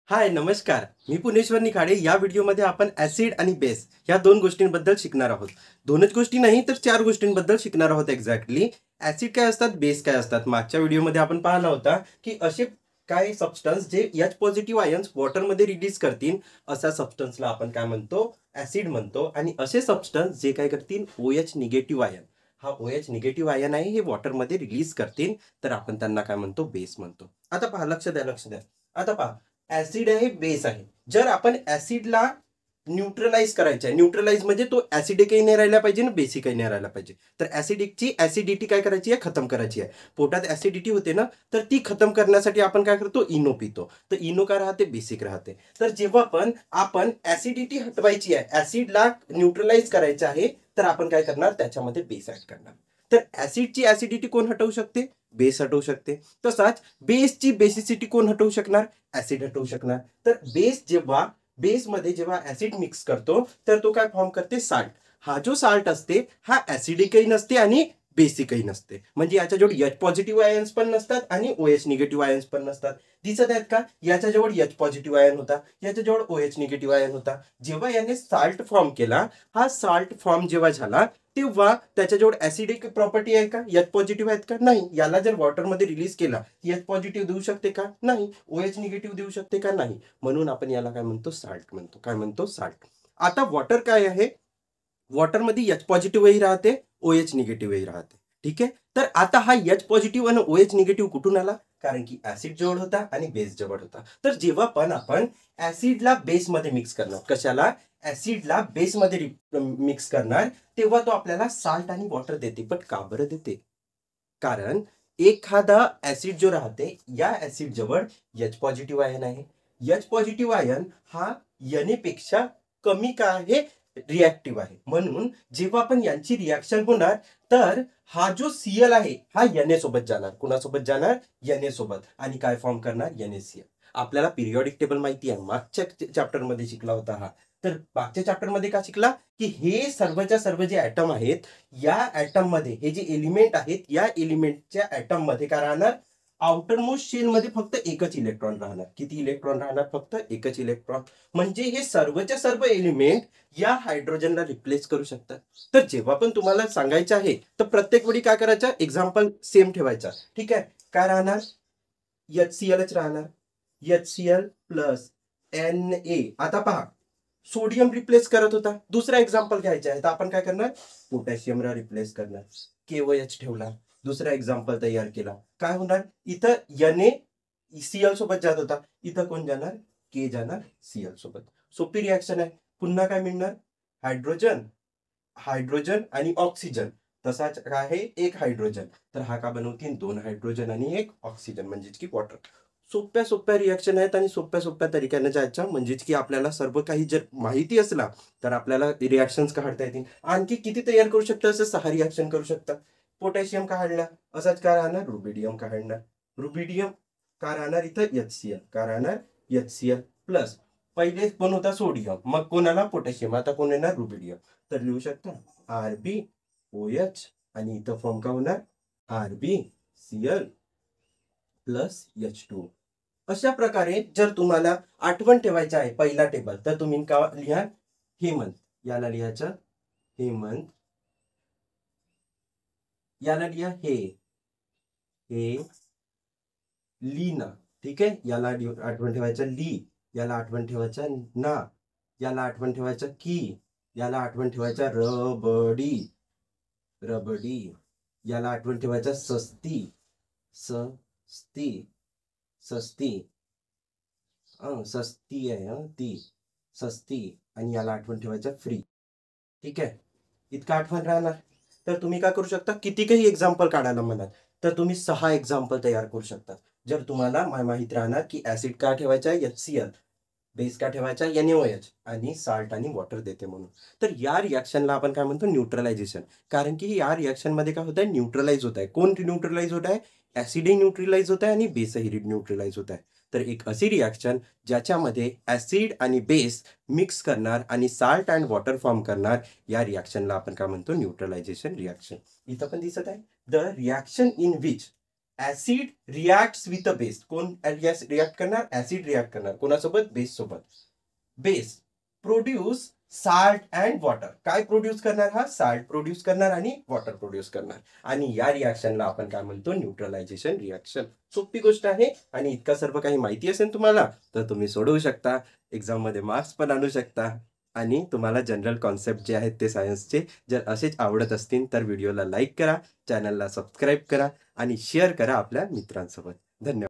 हाय नमस्कार. मी पुणेश्वर निखाडे. या व्हिडिओमध्ये आपण ऍसिड आणि बेस या दोन गोष्टींबद्दल शिकणार आहोत. दोनच गोष्टी नाही तर चार गोष्टींबद्दल शिकणार आहोत. एक्झॅक्टली ऍसिड काय असतात, बेस काय असतात. मागच्या व्हिडिओमध्ये आपण पाहिला होता की असे काही सबस्टन्स जे एच पॉझिटिव्ह आयन्स वॉटरमध्ये रिलीज करतील अशा सबस्टन्सला आपण काय म्हणतो, ऍसिड म्हणतो. आणि असे सबस्टन्स जे काय करतील, ओ एच निगेटिव्ह आयन, हा ओ एच निगेटिव्ह आयन आहे, हे वॉटरमध्ये रिलीज करतील, तर आपण त्यांना काय म्हणतो, बेस म्हणतो. आता पहा, लक्ष द्या. आता पहा, ऍसिड आहे, बेस आहे. जर आपण ऍसिडला न्यूट्रलाइज करायचं आहे, न्यूट्रलाइज म्हणजे तो ऍसिडिकही नाही राहिला पाहिजे ना बेसिकही नाही राहिला पाहिजे, तर ऍसिडिकची ऍसिडिटी काय करायची आहे, खतम करायची आहे. पोटात ऍसिडिटी होते ना, तर ती खतम करण्यासाठी आपण काय करतो, इनो पितो. तर इनो काय राहते, बेसिक राहते. तर जेव्हा पण आपण ऍसिडिटी हटवायची आहे, ऍसिडला न्यूट्रलाइज करायचं आहे, तर आपण काय करणार, त्याच्यामध्ये बेस ऍड करणार. तर ऍसिडची ऍसिडिटी कोण हटवू शकते, बेस हटवू शकते. तसाच बेसची बेसिसिटी कोण हटवू शकणार, ऍसिड हटवू शकणार. तर बेसमध्ये जेव्हा ऍसिड मिक्स करतो तर तो काय फॉर्म करते, साल्ट. हा जो साल्ट असते हा ऍसिडिकही नसते आणि बेसिकही नसते. म्हणजे याच्याजवळ एच पॉझिटिव्ह आयन्स पण नसतात आणि ओ एच निगेटिव्ह आयन्स पण नसतात. दिसत आहेत का, याच्याजवळ एच पॉझिटिव्ह आयन होता, याच्याजवळ ओ एच निगेटिव्ह आयन होता. जेव्हा याने साल्ट फॉर्म केला, हा साल्ट फॉर्म जेव्हा झाला तेव्हा त्याच्याजवळ ऍसिडिक प्रॉपर्टी आहे का, एच पॉझिटिव्ह आहेत का, नाही. याला जर वॉटरमध्ये रिलीज केला, एच पॉझिटिव्ह देऊ शकते का, नाही. ओ एच निगेटिव्ह देऊ शकते का, नाही. म्हणून आपण याला काय म्हणतो, साल्ट म्हणतो. काय म्हणतो, साल्ट. आता वॉटर काय आहे, वॉटरमध्ये एच पॉझिटिव्हही राहते, ओ एच निगेटिव्हही राहते. ठीक आहे. तर आता हा एच पॉझिटिव्ह आणि ओ एच निगेटिव्ह कुठून आला, कारण की ऍसिड जवळ होता आणि बेस जवळ होता. तर जेव्हा पण आपण ऍसिडला बेसमध्ये मिक्स करणार, कशाला, ऍसिडला बेसमध्ये मिक्स करणार, तेव्हा तो आपल्याला साल्ट आणि वॉटर देते. पण का बरं देते, कारण एखादा ऍसिड जो राहते, या ऍसिड जवळ एच पॉझिटिव्ह आयन आहे. एच पॉझिटिव्ह आयन हा Na पेक्षा कमी का आहे, रिॲक्टिव्ह आहे. म्हणून जेव्हा पण यांची रिॲक्शन होणार, तर हा जो Cl आहे हा Na सोबत जाणार. कुणासोबत जाणार, Na सोबत. आणि काय फॉर्म करणार, NaCl. आपल्याला पिरियॉडिक टेबल माहिती आहे, मागच्या चॅप्टर मध्ये शिकला होता हा. तर मागच्या चॅप्टर मध्ये का शिकला, की हे सर्वच्या सर्व जे ऍटम आहेत, या ऍटम मध्ये हे जे एलिमेंट आहेत, या एलिमेंटच्या ऍटम मध्ये काय राहणार, आउटर मोस्ट शेल मध्ये फक्त एकच इलेक्ट्रॉन राहणार. किती इलेक्ट्रॉन राहणार, फक्त एकच इलेक्ट्रॉन. म्हणजे हे सर्वच्या सर्व एलिमेंट या हायड्रोजनला रिप्लेस करू शकतात. तर जेव्हा पण तुम्हाला सांगायचं आहे, तर प्रत्येक वेळी काय करायचं, एक्झाम्पल सेम ठेवायचा. ठीक आहे. काय राहणार, HClच राहणार. HCl plus Na. आता पहा, सोडियम रिप्लेस करत होता, दुसरा एक्झाम्पल घ्यायचा आहे, तर आपण काय करणार, पोटॅशियमला रिप्लेस करणार. KOH ठेवला, दुसरा एक्झाम्पल तयार केला. काय होणार, इथं Na Cl सोबत जात होता, इथं कोण जाणार, के जाणार Cl सोबत. सोपी रिॲक्शन आहे. पुन्हा काय मिळणार, हायड्रोजन, हायड्रोजन आणि ऑक्सिजन. तसाच काय आहे, एक हायड्रोजन. तर हा का बनवतील, दोन हायड्रोजन आणि एक ऑक्सिजन, म्हणजेच की वॉटर. सोप्या सोप्या रिॲक्शन आहेत आणि सोप्या सोप्या तरीक्याने जायच्या, म्हणजेच की आपल्याला सर्व काही जर माहिती असला तर आपल्याला रिॲक्शन्स काढता येतील. आणखी किती तयार करू शकता, असं 6 रिॲक्शन करू शकता. पोटॅशियम काढला, असाच काय राहणार, रुबिडियम काढणार. रुबिडियम का राहणार, इथं HCl का राहणार, HCl प्लस पहिले कोण होता, सोडियम, मग कोणाला, पोटॅशियम, आता कोण येणार, रुबिडियम. तर लिहू शकता RbOH आणि इथं फॉर्म का होणार, RbCl प्लस H2. अशा प्रकारे जर तुम्हाला आठवण ठेवायचं आहे पहिला टेबल, तर तुम्ही का लिहा, हेमंत, याला लिहायचं हेमंत, याला लिहा हे लीना. ठीक आहे. याला आठवण ठेवायचं ली, याला आठवण ठेवायचं ना, याला आठवण ठेवायचं की, याला आठवण ठेवायचं रबडी, याला आठवण ठेवायचं सस्ती, सस्ती सस्ती आहे ती, सस्ती. आणि याला आठवण ठेवायचं फ्री. ठीक आहे. इतकं आठवण राहणार. तर तुम्ही काय करू शकता, किती काही एक्झाम्पल काढायला म्हणाल तर तुम्ही 6 एक्झाम्पल तयार करू शकता. जर तुम्हाला माहित राहणार की ऍसिड का ठेवायचा आहे, HCl, बेस का ठेवायचा, NaOH, आणि साल्ट आणि वॉटर देते म्हणून. तर या रिॲक्शनला आपण काय म्हणतो, न्यूट्रलायझेशन. कारण की या रिॲक्शन मध्ये काय होत आहे, न्यूट्रलाइज होत आहे. कोण न्यूट्रलाइज होत आहे, ऍसिडही न्यूट्रलाइज होत आहे आणि बेसही न्यूट्रलाइज होत आहे. तर एक अशी रिॲक्शन ज्याच्यामध्ये ऍसिड आणि बेस मिक्स करणार आणि साल्ट अँड वॉटर फॉर्म करणार, या रिॲक्शनला आपण काय म्हणतो, न्यूट्रलायझेशन रिॲक्शन. इथं पण दिसत आहे, the reaction in which acid reacts with a base. कोण रिॲक्ट करणार? ऍसिड रिॲक्ट करणार कोणासोबत? बेस सोबत. Base produce salt and water. काय प्रोड्यूस करणार? हा साल्ट प्रोड्यूस करणार आणि वॉटर प्रोड्यूस करणार. आणि या रिॲक्शनला आपण काय म्हणतो? Neutralisation reaction. सोपी गोष्ट आहे आणि इतका सर्व काही माहिती असेल तुम्हाला तर तुम्ही सोडवू शकता, एक्झाम मध्ये मार्क्स पण आणू शकता. आणि तुम्हाला जनरल कॉन्सेप्ट जे आहेत ते सायन्सचे जर असेच आवडत असतील तर व्हिडिओला लाईक करा, चॅनलला सबस्क्राईब करा आणि शेअर करा आपल्या मित्रांसोबत. धन्यवाद.